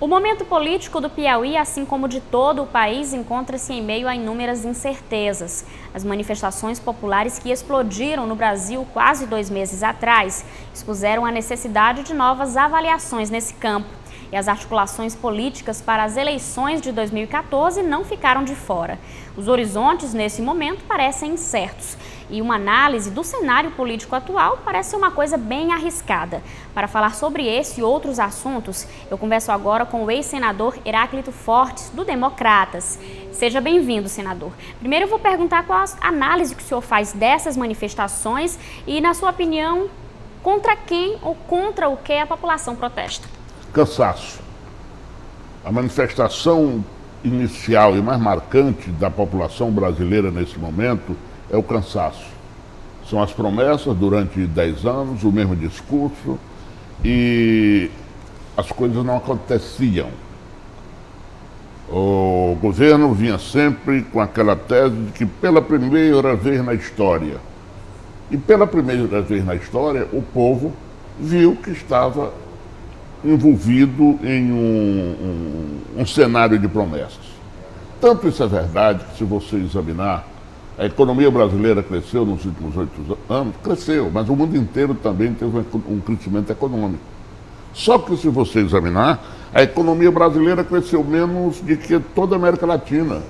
O momento político do Piauí, assim como de todo o país, encontra-se em meio a inúmeras incertezas. As manifestações populares que explodiram no Brasil quase 2 meses atrás expuseram a necessidade de novas avaliações nesse campo. E as articulações políticas para as eleições de 2014 não ficaram de fora. Os horizontes, nesse momento, parecem incertos. E uma análise do cenário político atual parece ser uma coisa bem arriscada. Para falar sobre esse e outros assuntos, eu converso agora com o ex-senador Heráclito Fortes, do Democratas. Seja bem-vindo, senador. Primeiro eu vou perguntar qual a análise que o senhor faz dessas manifestações e, na sua opinião, contra quem ou contra o que a população protesta? Cansaço. A manifestação inicial e mais marcante da população brasileira nesse momento é o cansaço. São as promessas durante 10 anos, o mesmo discurso, e as coisas não aconteciam. O governo vinha sempre com aquela tese de que pela primeira vez na história, e pela primeira vez na história, o povo viu que estava envolvido em um cenário de promessas. Tanto isso é verdade que, se você examinar, a economia brasileira cresceu nos últimos 8 anos, cresceu, mas o mundo inteiro também teve um crescimento econômico. Só que, se você examinar, a economia brasileira cresceu menos do que toda a América Latina.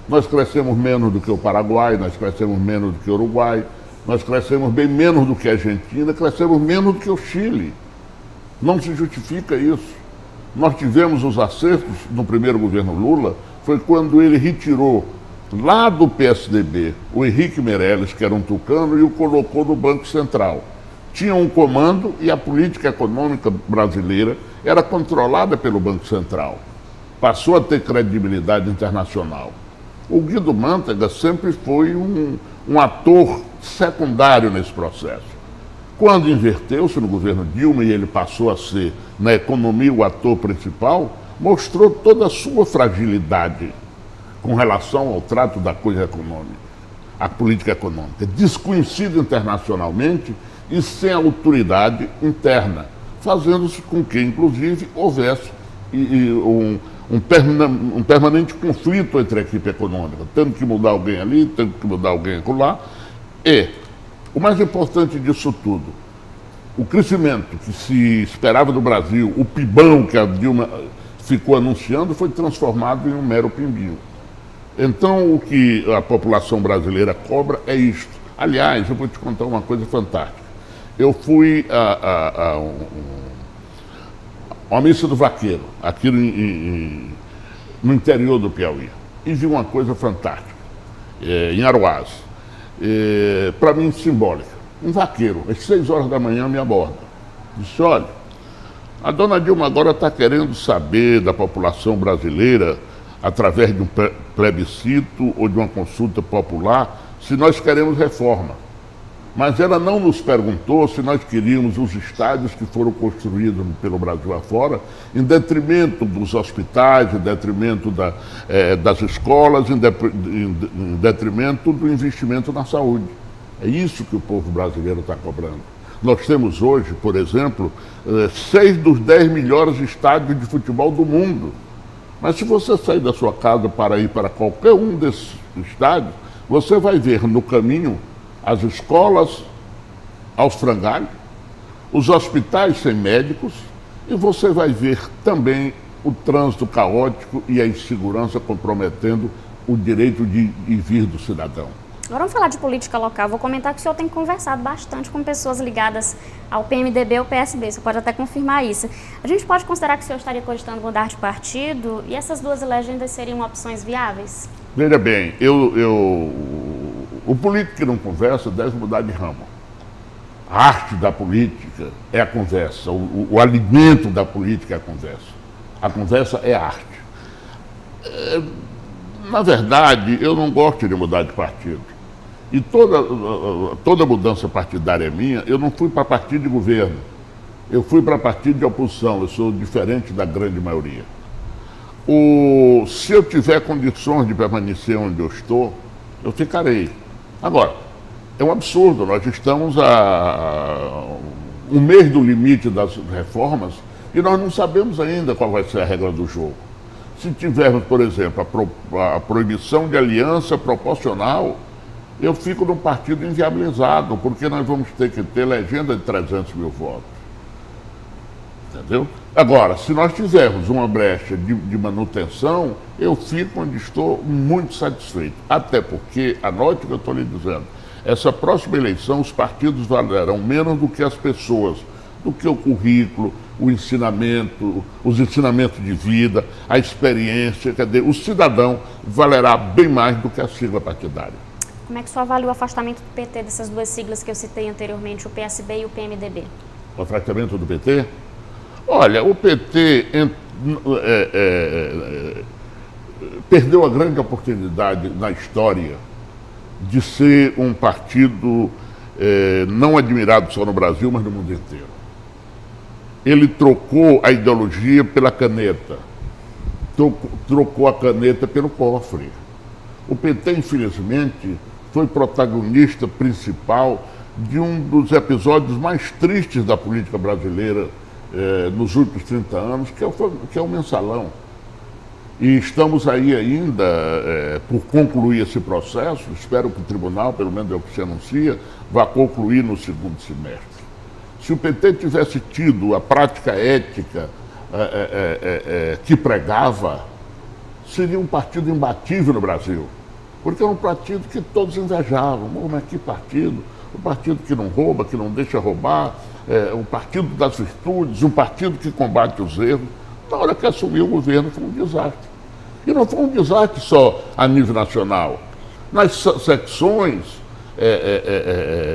Nós crescemos menos do que o Paraguai, nós crescemos menos do que o Uruguai, nós crescemos bem menos do que a Argentina, crescemos menos do que o Chile. Não se justifica isso. Nós tivemos os acertos no primeiro governo Lula, foi quando ele retirou lá do PSDB o Henrique Meirelles, que era um tucano, e o colocou no Banco Central. Tinha um comando e a política econômica brasileira era controlada pelo Banco Central. Passou a ter credibilidade internacional. O Guido Mantega sempre foi um ator secundário nesse processo. Quando inverteu-se no governo Dilma e ele passou a ser, na economia, o ator principal, mostrou toda a sua fragilidade com relação ao trato da coisa econômica, a política econômica, desconhecido internacionalmente e sem autoridade interna, fazendo-se com que, inclusive, houvesse um permanente conflito entre a equipe econômica, tendo que mudar alguém ali, tendo que mudar alguém acolá. E o mais importante disso tudo, o crescimento que se esperava do Brasil, o pibão que a Dilma ficou anunciando, foi transformado em um mero pimbinho. Então, o que a população brasileira cobra é isto. Aliás, eu vou te contar uma coisa fantástica. Eu fui a uma missa do vaqueiro, aqui no interior do Piauí, e vi uma coisa fantástica, em Aroás. Para mim, simbólica. Um vaqueiro, às 6 horas da manhã, me aborda. Disse: olha, a dona Dilma agora está querendo saber da população brasileira, através de um plebiscito ou de uma consulta popular, se nós queremos reforma. Mas ela não nos perguntou se nós queríamos os estádios que foram construídos pelo Brasil afora, em detrimento dos hospitais, em detrimento das escolas, em detrimento do investimento na saúde. É isso que o povo brasileiro está cobrando. Nós temos hoje, por exemplo, 6 dos 10 melhores estádios de futebol do mundo. Mas se você sair da sua casa para ir para qualquer um desses estádios, você vai ver no caminho as escolas aos frangalhos, os hospitais sem médicos, e você vai ver também o trânsito caótico e a insegurança comprometendo o direito de ir e vir do cidadão. Agora vamos falar de política local. Vou comentar que o senhor tem conversado bastante com pessoas ligadas ao PMDB ou PSB. Você pode até confirmar isso. A gente pode considerar que o senhor estaria cogitando mudar de partido e essas duas legendas seriam opções viáveis? Veja bem, o político que não conversa deve mudar de ramo. A arte da política é a conversa, o alimento da política é a conversa. A conversa é arte. Na verdade, eu não gosto de mudar de partido. E toda mudança partidária minha, eu não fui para partido de governo. Eu fui para partido de oposição, eu sou diferente da grande maioria. Se eu tiver condições de permanecer onde eu estou, eu ficarei. Agora, é um absurdo, nós estamos a um mês do limite das reformas E nós não sabemos ainda qual vai ser a regra do jogo. Se tivermos, por exemplo, a proibição de aliança proporcional, eu fico num partido inviabilizado, porque nós vamos ter que ter legenda de 300 mil votos. Entendeu? Agora, se nós tivermos uma brecha de manutenção, eu fico onde estou muito satisfeito. Até porque, anote o que eu estou lhe dizendo, essa próxima eleição os partidos valerão menos do que as pessoas, do que o currículo, o ensinamento, os ensinamentos de vida, a experiência, quer dizer, o cidadão valerá bem mais do que a sigla partidária. Como é que o senhor avalia o afastamento do PT dessas duas siglas que eu citei anteriormente, o PSB e o PMDB? O afastamento do PT? Olha, o PT perdeu a grande oportunidade na história de ser um partido não admirado só no Brasil, mas no mundo inteiro. Ele trocou a ideologia pela caneta, trocou a caneta pelo cofre. O PT, infelizmente, foi protagonista principal de um dos episódios mais tristes da política brasileira nos últimos 30 anos, que é o mensalão. E estamos aí ainda por concluir esse processo. Espero que o tribunal, pelo menos é o que se anuncia, vá concluir no segundo semestre. Se o PT tivesse tido a prática ética que pregava, seria um partido imbatível no Brasil. Porque é um partido que todos invejavam. Mas que partido? Um partido que não rouba, que não deixa roubar, um partido das virtudes, um partido que combate os erros. Na hora que assumiu o governo foi um desastre. E não foi um desastre só a nível nacional. Nas secções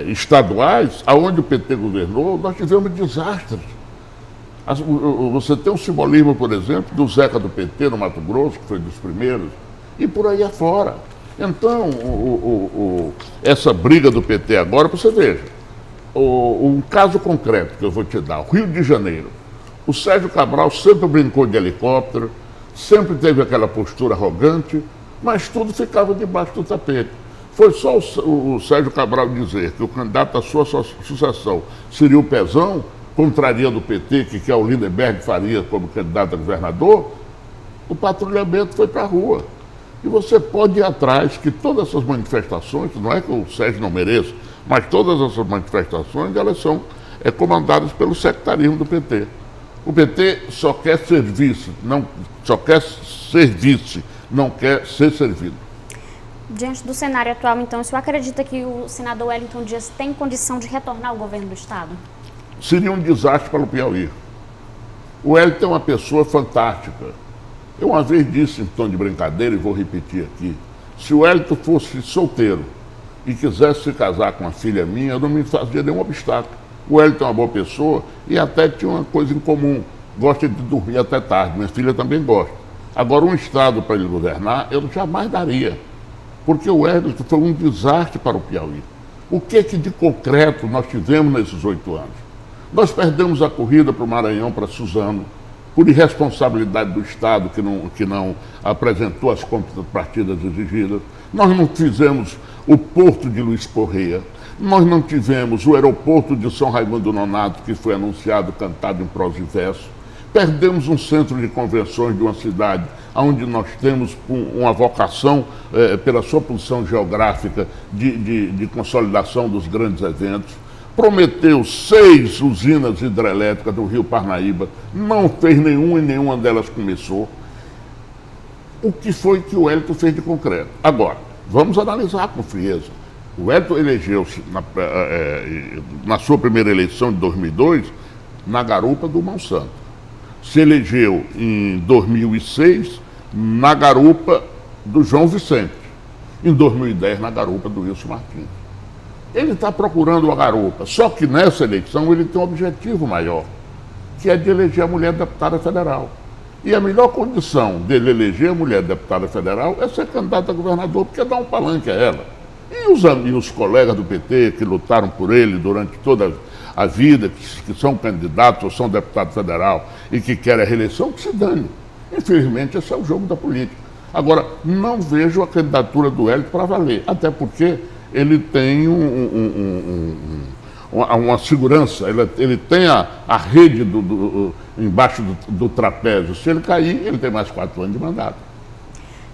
estaduais, aonde o PT governou, nós tivemos desastres. Você tem um simbolismo, por exemplo, do Zeca do PT no Mato Grosso, que foi dos primeiros, e por aí afora. Então, essa briga do PT agora, você veja, um caso concreto que eu vou te dar, o Rio de Janeiro. O Sérgio Cabral sempre brincou de helicóptero, sempre teve aquela postura arrogante, mas tudo ficava debaixo do tapete. Foi só o Sérgio Cabral dizer que o candidato à sua sucessão seria o Pezão, contrariando o PT, que quer o Lindenberg Faria como candidato a governador, o patrulhamento foi para a rua. E você pode ir atrás que todas essas manifestações, não é que o Sérgio não mereça, mas todas essas manifestações, elas são comandadas pelo sectarismo do PT. O PT só quer serviço, não quer ser servido. Diante do cenário atual, então, o senhor acredita que o senador Wellington Dias tem condição de retornar ao governo do Estado? Seria um desastre para o Piauí. O Wellington é uma pessoa fantástica. Eu uma vez disse em tom de brincadeira, e vou repetir aqui, se o Wellington fosse solteiro e quisesse se casar com uma filha minha, eu não me fazia nenhum obstáculo. O Wellington é uma boa pessoa e até tinha uma coisa em comum, gosta de dormir até tarde, minha filha também gosta. Agora, um Estado para ele governar, eu jamais daria, porque o Wellington foi um desastre para o Piauí. O que de concreto nós tivemos nesses 8 anos? Nós perdemos a corrida para o Maranhão, para Suzano, por irresponsabilidade do Estado que não apresentou as contrapartidas exigidas. Nós não fizemos o porto de Luiz Correia, nós não tivemos o aeroporto de São Raimundo Nonato, que foi anunciado, cantado em prosa e verso. Perdemos um centro de convenções de uma cidade onde nós temos uma vocação, pela sua posição geográfica, de consolidação dos grandes eventos. Prometeu 6 usinas hidrelétricas do Rio Parnaíba, não fez nenhuma e nenhuma delas começou. O que foi que o Wellington fez de concreto? Agora, vamos analisar com frieza. O Wellington elegeu-se na sua primeira eleição de 2002 na garupa do Monsanto. Se elegeu em 2006 na garupa do João Vicente. Em 2010 na garupa do Wilson Martins. Ele está procurando uma garupa, só que nessa eleição ele tem um objetivo maior, que é de eleger a mulher deputada federal. E a melhor condição dele eleger a mulher deputada federal é ser candidato a governador, porque dá um palanque a ela. E os colegas do PT que lutaram por ele durante toda a vida, que são candidatos ou são deputado federal e que querem a reeleição, que se dane. Infelizmente, esse é o jogo da política. Agora, não vejo a candidatura do Wellington para valer, até porque ele tem uma segurança, ele tem a rede embaixo do trapézio. Se ele cair, ele tem mais 4 anos de mandato.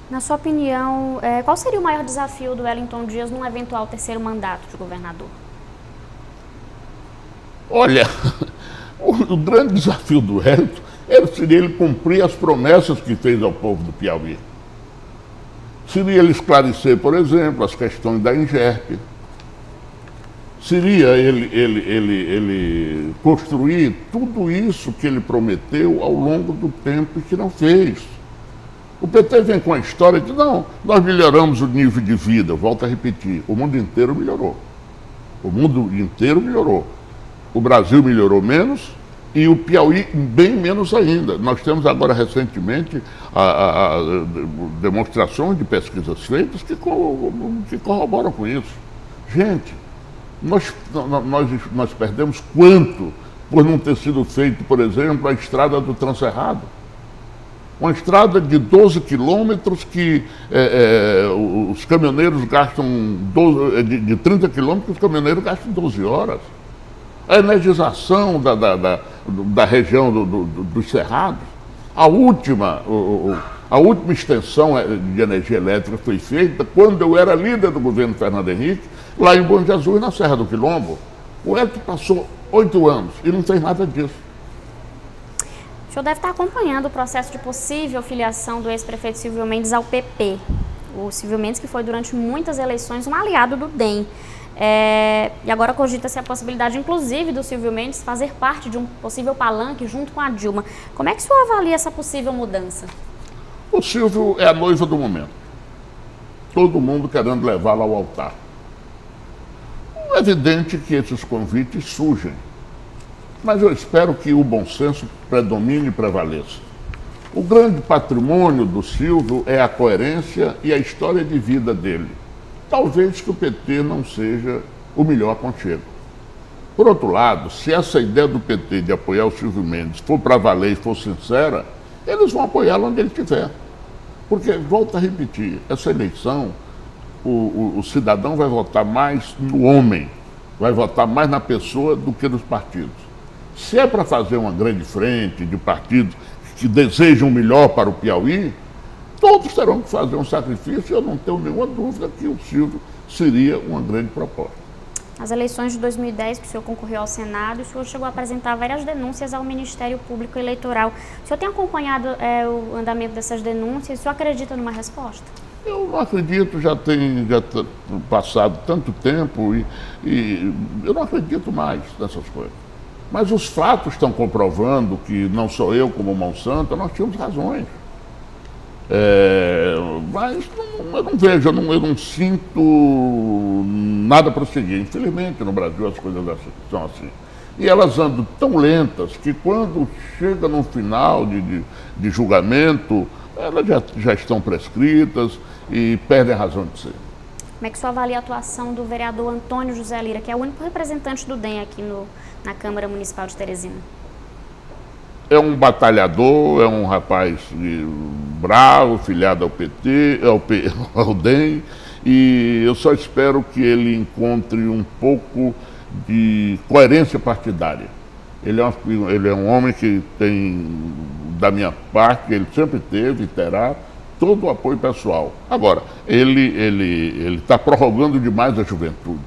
Na sua opinião, qual seria o maior desafio do Wellington Dias num eventual terceiro mandato de governador? Olha, o grande desafio do Wellington seria ele cumprir as promessas que fez ao povo do Piauí. Seria ele esclarecer, por exemplo, as questões da Ingerp. Seria ele construir tudo isso que ele prometeu ao longo do tempo e que não fez. O PT vem com a história de, não, nós melhoramos o nível de vida, volto a repetir, o mundo inteiro melhorou. O mundo inteiro melhorou. O Brasil melhorou menos e o Piauí bem menos ainda. Nós temos agora recentemente demonstrações de pesquisas feitas que corroboram com isso. Gente, nós perdemos quanto por não ter sido feito, por exemplo, a estrada do Transcerrado? Uma estrada de 12 quilômetros que os caminhoneiros gastam, de 30 quilômetros, os caminhoneiros gastam 12 horas. A energização da região dos Cerrados. A última extensão de energia elétrica foi feita quando eu era líder do governo Fernando Henrique, lá em Bom Jesus, na Serra do Quilombo. O Wellington passou 8 anos e não fez nada disso. O senhor deve estar acompanhando o processo de possível filiação do ex-prefeito Silvio Mendes ao PP. O Silvio Mendes, que foi durante muitas eleições um aliado do DEM. E agora cogita-se a possibilidade, inclusive, do Silvio Mendes fazer parte de um possível palanque junto com a Dilma. Como é que o senhor avalia essa possível mudança? O Silvio é a noiva do momento. Todo mundo querendo levá-la ao altar. É evidente que esses convites surgem, mas eu espero que o bom senso predomine e prevaleça. O grande patrimônio do Silvio é a coerência e a história de vida dele. Talvez que o PT não seja o melhor aconchego. Por outro lado, se essa ideia do PT de apoiar o Silvio Mendes for para valer e for sincera, eles vão apoiá-lo onde ele estiver. Porque, volto a repetir, essa eleição, o cidadão vai votar mais no homem, vai votar mais na pessoa do que nos partidos. Se é para fazer uma grande frente de partidos que desejam o melhor para o Piauí, todos terão que fazer um sacrifício e eu não tenho nenhuma dúvida que o Silvio seria uma grande proposta. Nas eleições de 2010, que o senhor concorreu ao Senado, o senhor chegou a apresentar várias denúncias ao Ministério Público Eleitoral. O senhor tem acompanhado o andamento dessas denúncias? O senhor acredita numa resposta? Eu não acredito, já passado tanto tempo e eu não acredito mais nessas coisas. Mas os fatos estão comprovando que não sou eu como Monsanto, nós tínhamos razões. Mas eu não vejo, eu não sinto nada prosseguir. Infelizmente, no Brasil as coisas são assim. E elas andam tão lentas que quando chega no final de julgamento, elas já estão prescritas e perdem a razão de ser. Como é que o senhor avalia a atuação do vereador Antônio José Lira, que é o único representante do DEM aqui na Câmara Municipal de Teresina? É um batalhador, é um rapaz bravo, filiado ao PT, ao DEM, e eu só espero que ele encontre um pouco de coerência partidária. Ele é um homem que tem, da minha parte, ele sempre teve e terá todo o apoio pessoal. Agora, ele está prorrogando demais a juventude.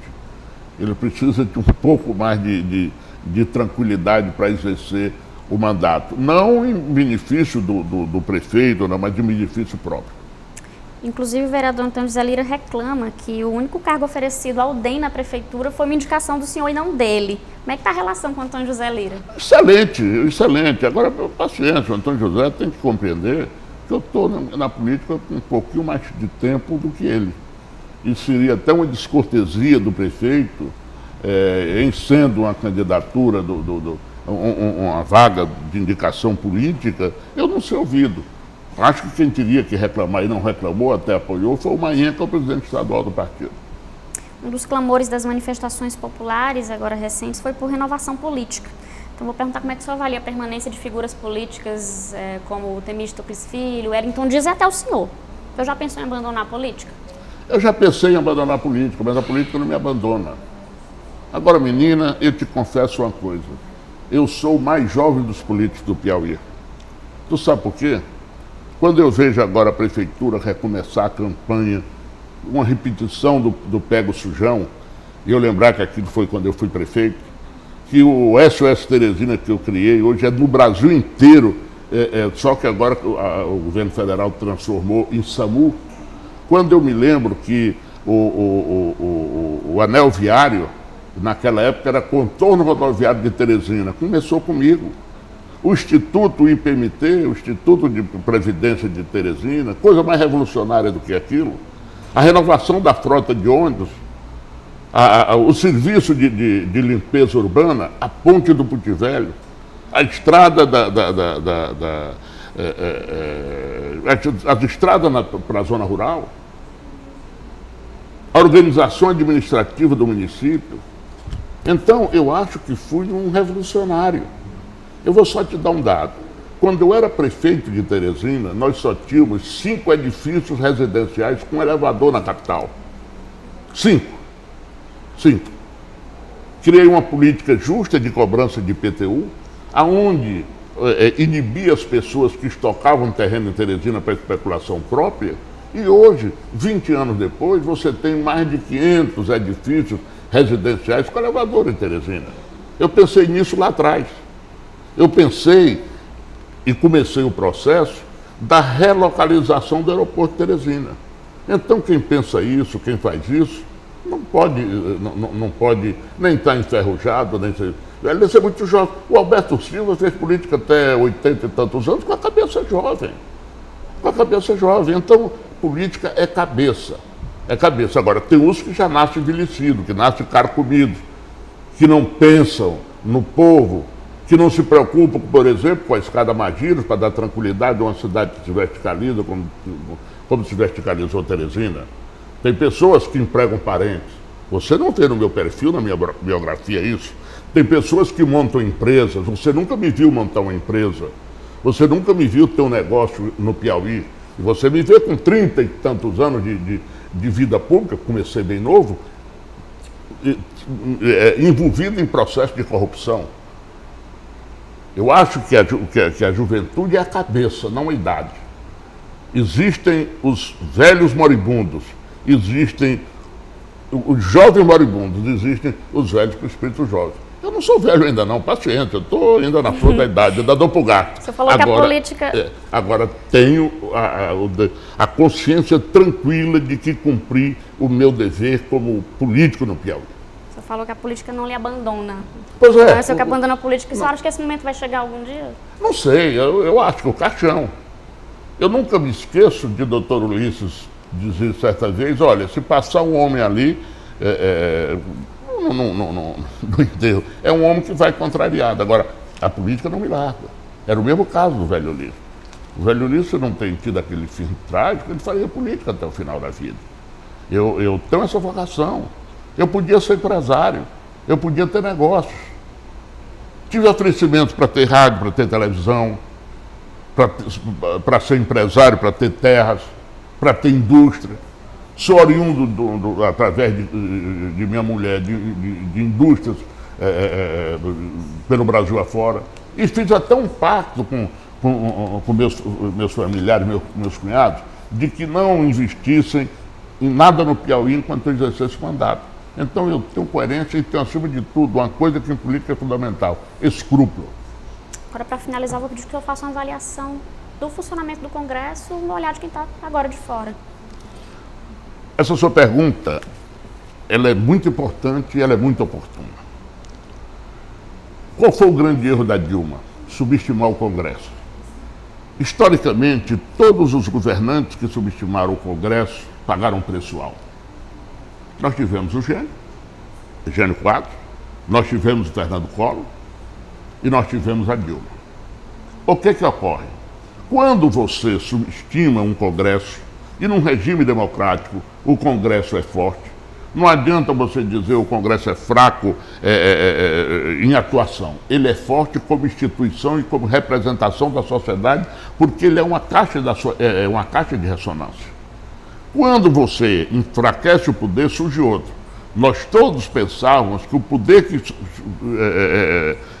Ele precisa de um pouco mais de tranquilidade para exercer o mandato. Não em benefício do prefeito, não, mas de benefício próprio. Inclusive, o vereador Antônio José Lira reclama que o único cargo oferecido ao DEM na prefeitura foi uma indicação do senhor e não dele. Como é que está a relação com o Antônio José Lira? Excelente, excelente. Agora, paciência, o Antônio José tem que compreender que eu estou na política com um pouquinho mais de tempo do que ele. E seria até uma descortesia do prefeito, em sendo uma candidatura, uma vaga de indicação política, eu não ser ouvido. Acho que quem teria que reclamar e não reclamou, até apoiou, foi o Marinha, que é o presidente estadual do partido. Um dos clamores das manifestações populares, agora recentes, foi por renovação política. Então, vou perguntar como é que o senhor avalia a permanência de figuras políticas como o Temístocles Filho, Wellington Dias e até o senhor. O senhor já pensou em abandonar a política? Eu já pensei em abandonar a política, mas a política não me abandona. Agora, menina, eu te confesso uma coisa. Eu sou o mais jovem dos políticos do Piauí. Tu sabe por quê? Quando eu vejo agora a prefeitura recomeçar a campanha, uma repetição do Pega o Sujão, e eu lembrar que aquilo foi quando eu fui prefeito, que o SOS Teresina que eu criei hoje é no Brasil inteiro, só que agora o governo federal transformou em SAMU. Quando eu me lembro que o anel viário, naquela época era Contorno Rodoviário de Teresina, começou comigo. O Instituto IPMT, o Instituto de Previdência de Teresina, coisa mais revolucionária do que aquilo. A renovação da frota de ônibus, o serviço de limpeza urbana, a ponte do Puti Velho, a estrada as estradas para a zona rural, a organização administrativa do município. Então, eu acho que fui um revolucionário. Eu vou só te dar um dado. Quando eu era prefeito de Teresina, nós só tínhamos 5 edifícios residenciais com elevador na capital. 5. Criei uma política justa de cobrança de IPTU, aonde inibia as pessoas que estocavam terreno em Teresina para especulação própria, e hoje, 20 anos depois, você tem mais de 500 edifícios residenciais com elevador em Teresina. Eu pensei nisso lá atrás. Eu pensei e comecei o processo da relocalização do aeroporto de Teresina. Então, quem pensa isso, quem faz isso, não pode nem estar enferrujado, nem ser... Ele é muito jovem. O Alberto Silva fez política até 80 e tantos anos com a cabeça jovem. Então, política é cabeça. Agora, tem uns que já nascem envelhecidos, que nascem carcomidos, que não pensam no povo, que não se preocupam, por exemplo, com a escada Magiros, para dar tranquilidade a uma cidade que se verticaliza, como se verticalizou Teresina. Tem pessoas que empregam parentes. Você não vê no meu perfil, na minha biografia, isso. Tem pessoas que montam empresas. Você nunca me viu montar uma empresa. Você nunca me viu ter um negócio no Piauí. E você me vê com 30 e tantos anos de vida pública, comecei bem novo, envolvido em processo de corrupção. Eu acho que a juventude é a cabeça, não a idade. Existem os velhos moribundos, existem os jovens moribundos, existem os velhos com espírito jovem. Eu não sou velho ainda não, paciente, eu estou ainda na flor da idade, ainda dou pro gato. Você falou agora, que a política... agora tenho a consciência tranquila de que cumpri o meu dever como político no Piauí. Você falou que a política não lhe abandona. Pois é. Não é você que abandona a política. Você acha que esse momento vai chegar algum dia? Não sei, eu acho que o caixão. Eu nunca me esqueço de Dr. Ulisses dizer certa vez, olha, se passar um homem ali, no enterro, é um homem que vai contrariado. Agora, a política não me larga. Era o mesmo caso do velho Ulisses. O velho Ulisses não tem tido aquele fim trágico, ele faria política até o final da vida. Eu tenho essa vocação. Eu podia ser empresário, eu podia ter negócios. Tive oferecimentos para ter rádio, para ter televisão, para ser empresário, para ter terras, para ter indústria. Sou oriundo, através de minha mulher, de indústrias pelo Brasil afora. E fiz até um pacto com meus familiares, meus cunhados, de que não investissem em nada no Piauí enquanto eu exercesse o mandato. Então eu tenho coerência e tenho, acima de tudo, uma coisa que em política é fundamental: escrúpulo. Agora, para finalizar, vou pedir que eu faça uma avaliação do funcionamento do Congresso no olhar de quem está agora de fora. Essa sua pergunta, ela é muito importante e ela é muito oportuna. Qual foi o grande erro da Dilma? Subestimar o Congresso. Historicamente, todos os governantes que subestimaram o Congresso pagaram um preço alto. Nós tivemos o Jânio Quadros, nós tivemos o Fernando Collor e nós tivemos a Dilma. O que ocorre? Quando você subestima um Congresso, e num regime democrático o Congresso é forte, não adianta você dizer o Congresso é fraco em atuação. Ele é forte como instituição e como representação da sociedade, porque ele é uma caixa de ressonância. Quando você enfraquece o poder, surge outro. Nós todos pensávamos que o poder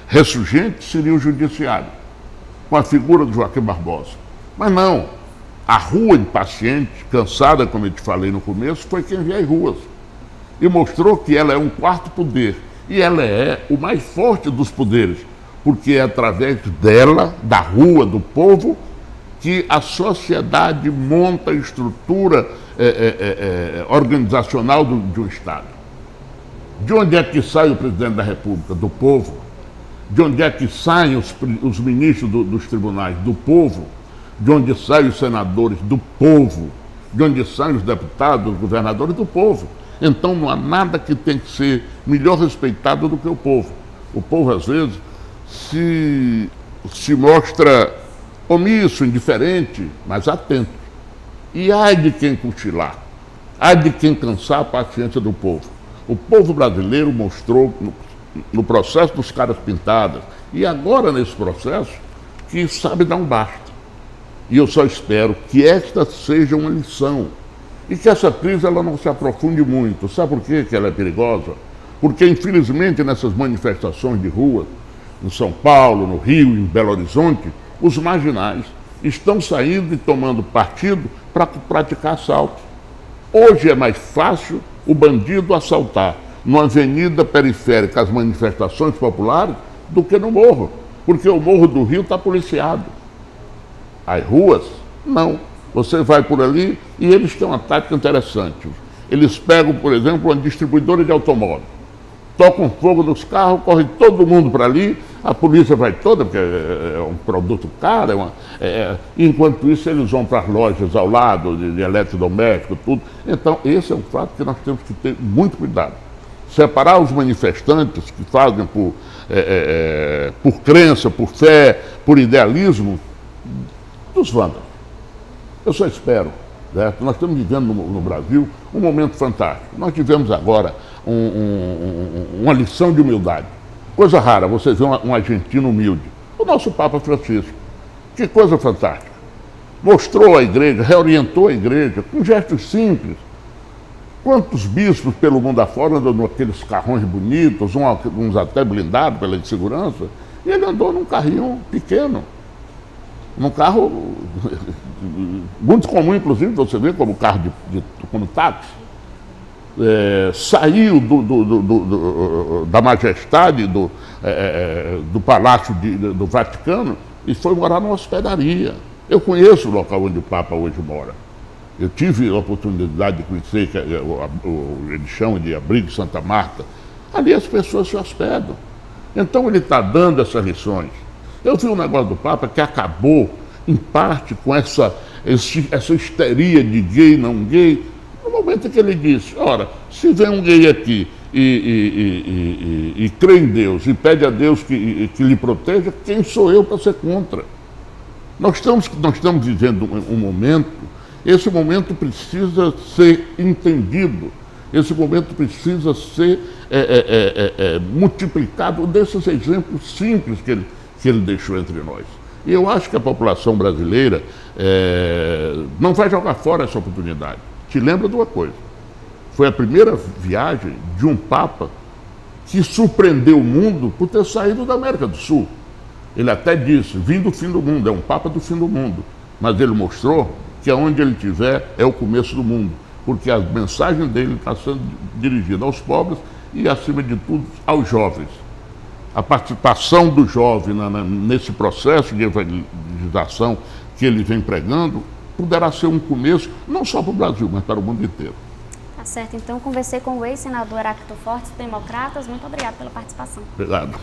ressurgente seria o judiciário, com a figura do Joaquim Barbosa. Mas não. A rua impaciente, cansada, como eu te falei no começo, foi quem veio às ruas. E mostrou que ela é um quarto poder. E ela é o mais forte dos poderes, porque é através dela, da rua, do povo, que a sociedade monta a estrutura organizacional de um Estado. De onde é que sai o presidente da República? Do povo. De onde é que saem os ministros dos tribunais? Do povo. De onde saem os senadores? Do povo. De onde saem os deputados, os governadores? Do povo. Então não há nada que tem que ser melhor respeitado do que o povo. O povo, às vezes, se mostra omisso, indiferente, mas atento. E ai de quem cochilar, ai de quem cansar a paciência do povo. O povo brasileiro mostrou no processo dos caras pintadas e agora nesse processo que sabe dar um basta. E eu só espero que esta seja uma lição e que essa crise ela não se aprofunde muito. Sabe por quê que ela é perigosa? Porque, infelizmente, nessas manifestações de rua, em São Paulo, no Rio, em Belo Horizonte, os marginais estão saindo e tomando partido para praticar assalto. Hoje é mais fácil o bandido assaltar numa avenida periférica as manifestações populares do que no morro, porque o Morro do Rio está policiado. As ruas, não. Você vai por ali e eles têm uma tática interessante. Eles pegam, por exemplo, uma distribuidora de automóveis, tocam fogo nos carros, corre todo mundo para ali, a polícia vai toda, porque é um produto caro, enquanto isso eles vão para as lojas ao lado, de eletrodoméstico, tudo. Então, esse é um fato que nós temos que ter muito cuidado. Separar os manifestantes que fazem por crença, por fé, por idealismo, dos vândalos. Eu só espero, né? Nós estamos vivendo no Brasil um momento fantástico. Nós tivemos agora uma lição de humildade. Coisa rara, você vê um argentino humilde. O nosso Papa Francisco. Que coisa fantástica. Mostrou a igreja, reorientou a igreja, com gestos simples. Quantos bispos pelo mundo afora andam naqueles carrões bonitos, uns até blindados pela insegurança, e ele andou num carrinho pequeno. Num carro muito comum, inclusive, você vê como carro como táxi. Saiu da majestade do Palácio do Vaticano e foi morar numa hospedaria. Eu conheço o local onde o Papa hoje mora. Eu tive a oportunidade de conhecer, que eles chamam de Abrigo Santa Marta. Ali as pessoas se hospedam. Então ele está dando essas lições. Eu vi um negócio do Papa que acabou, em parte, com essa histeria de gay, não gay, no momento que ele disse, ora, se vem um gay aqui e crê em Deus e pede a Deus que lhe proteja, quem sou eu para ser contra? Nós estamos vivendo um momento, esse momento precisa ser entendido, esse momento precisa ser multiplicado desses exemplos simples que ele deixou entre nós. E eu acho que a população brasileira não vai jogar fora essa oportunidade. Te lembra de uma coisa, foi a primeira viagem de um Papa que surpreendeu o mundo por ter saído da América do Sul. Ele até disse, vim do fim do mundo, é um Papa do fim do mundo. Mas ele mostrou que aonde ele estiver é o começo do mundo, porque a mensagem dele está sendo dirigida aos pobres e, acima de tudo, aos jovens. A participação do jovem nesse processo de evangelização que ele vem pregando poderá ser um começo, não só para o Brasil, mas para o mundo inteiro. Tá certo, então conversei com o ex-senador Heráclito Fortes, Democratas. Muito obrigado pela participação. Obrigado.